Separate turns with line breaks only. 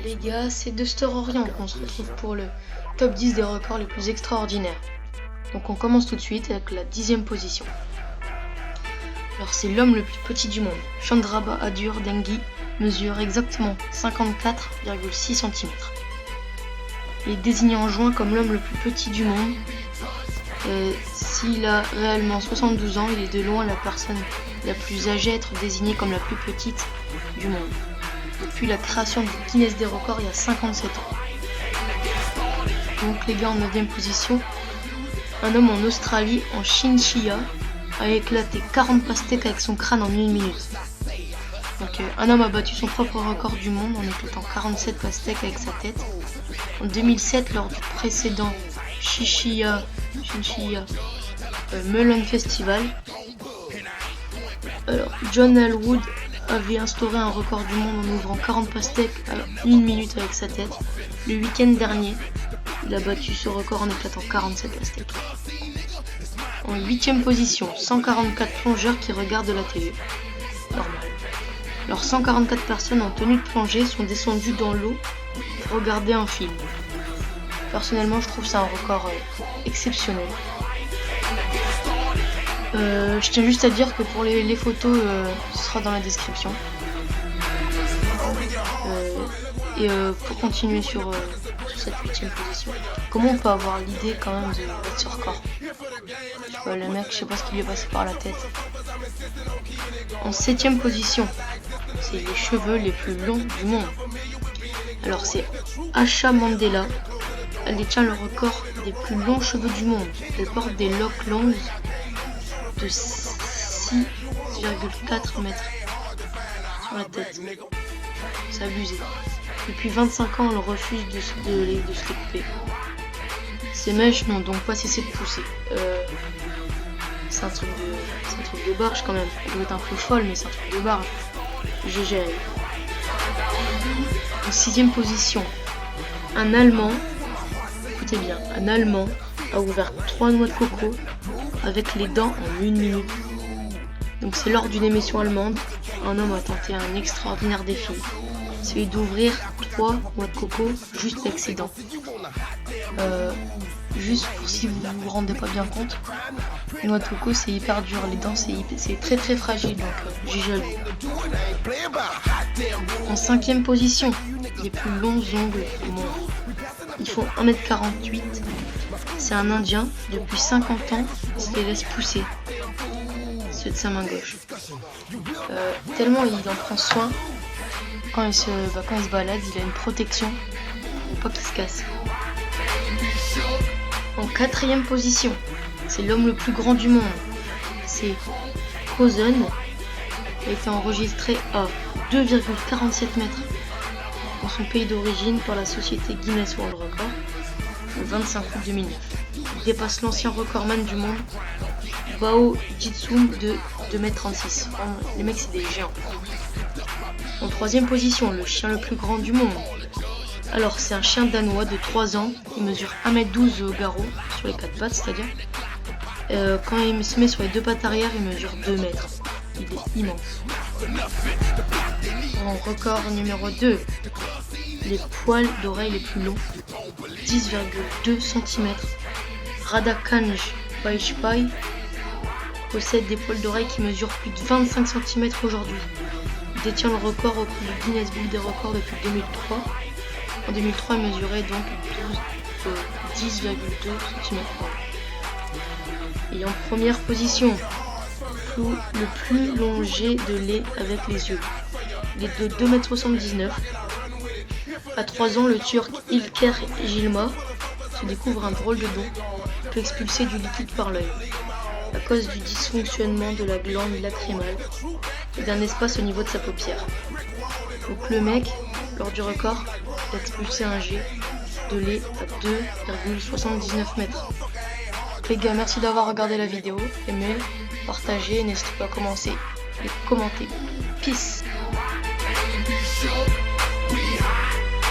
Les gars, c'est de Star Orient qu'on se retrouve pour le top 10 des records les plus extraordinaires. Donc on commence tout de suite avec la 10e position. Alors c'est l'homme le plus petit du monde. Chandraba Adur Denghi mesure exactement 54,6 cm. Il est désigné en juin comme l'homme le plus petit du monde. S'il a réellement 72 ans, il est de loin la personne la plus âgée à être désignée comme la plus petite du monde. Depuis la création du Guinness des records il y a 57 ans. Donc les gars, en 9e position, un homme en Australie, en Chinchilla, a éclaté 40 pastèques avec son crâne en 1 minute. Donc un homme a battu son propre record du monde en éclatant 47 pastèques avec sa tête. En 2007, lors du précédent Chinchilla Melon Festival, alors John Elwood avait instauré un record du monde en ouvrant 40 pastèques à 1 minute avec sa tête. Le week-end dernier, il a battu ce record en éclatant 47 pastèques. En 8e position, 144 plongeurs qui regardent la télé. Normal. Alors 144 personnes en tenue de plongée sont descendues dans l'eau pour regarder un film. Personnellement, je trouve ça un record exceptionnel. Je tiens juste à dire que pour les photos, ce sera dans la description. Pour continuer sur cette 8e position, comment on peut avoir l'idée quand même de battre ce record? Le mec, je sais pas ce qui lui est passé par la tête. En 7e position, c'est les cheveux les plus longs du monde. Alors c'est Asha Mandela. Elle détient le record des plus longs cheveux du monde. Elle porte des locks longues de 6,4 mètres sur la tête. C'est abusé. Depuis 25 ans, elle refuse de se les couper. Ces mèches n'ont donc pas cessé de pousser. C'est un truc de barge quand même. Elle doit être un peu folle, mais c'est un truc de barge. GG. En 6e position, un Allemand, écoutez bien, un Allemand a ouvert 3 noix de coco avec les dents en 1 minute. Donc c'est lors d'une émission allemande, un homme a tenté un extraordinaire défi. Celui d'ouvrir 3 noix de coco juste avec ses dents. Juste pour si vous vous rendez pas bien compte, une noix de coco c'est hyper dur, les dents c'est très très fragile, donc j'ai jaloux. En 5e position, les plus longs ongles du monde. Ils font 1m48. C'est un Indien, depuis 50 ans, il se les laisse pousser, ceux de sa main gauche. Tellement il en prend soin, quand il se balade, il a une protection pour pas qu'il se casse. En 4e position, c'est l'homme le plus grand du monde. C'est Kozen. Il a été enregistré à 2,47 mètres dans son pays d'origine par la société Guinness World Record le 25 août 2009. Il dépasse l'ancien recordman du monde, Bao Jitsum, de 2,36 m. Les mecs, c'est des géants. En 3e position, le chien le plus grand du monde. Alors, c'est un chien danois de 3 ans. Il mesure 1m12 au garrot, sur les 4 pattes, c'est-à-dire. Quand il se met sur les 2 pattes arrière, il mesure 2 mètres. Il est immense. En record numéro 2, les poils d'oreilles les plus longs, 10,2 cm. Radhakanj Vaishpai possède des poils d'oreilles qui mesurent plus de 25 cm aujourd'hui. Il détient le record au prix du Guinness Book des records depuis 2003. En 2003, il mesurait donc 10,2 cm. Et en première position, le plus long jet de lait avec les yeux. Il est de 2,79 m. À 3 ans, le Turc İlker Yilmaz se découvre un drôle de don. Il peut expulser du liquide par l'œil à cause du dysfonctionnement de la glande lacrymale et d'un espace au niveau de sa paupière. Donc le mec, lors du record, a expulsé un jet de lait à 2,79 mètres. Les gars, merci d'avoir regardé la vidéo. Aimez, partagez, n'hésitez pas à commenter. Peace.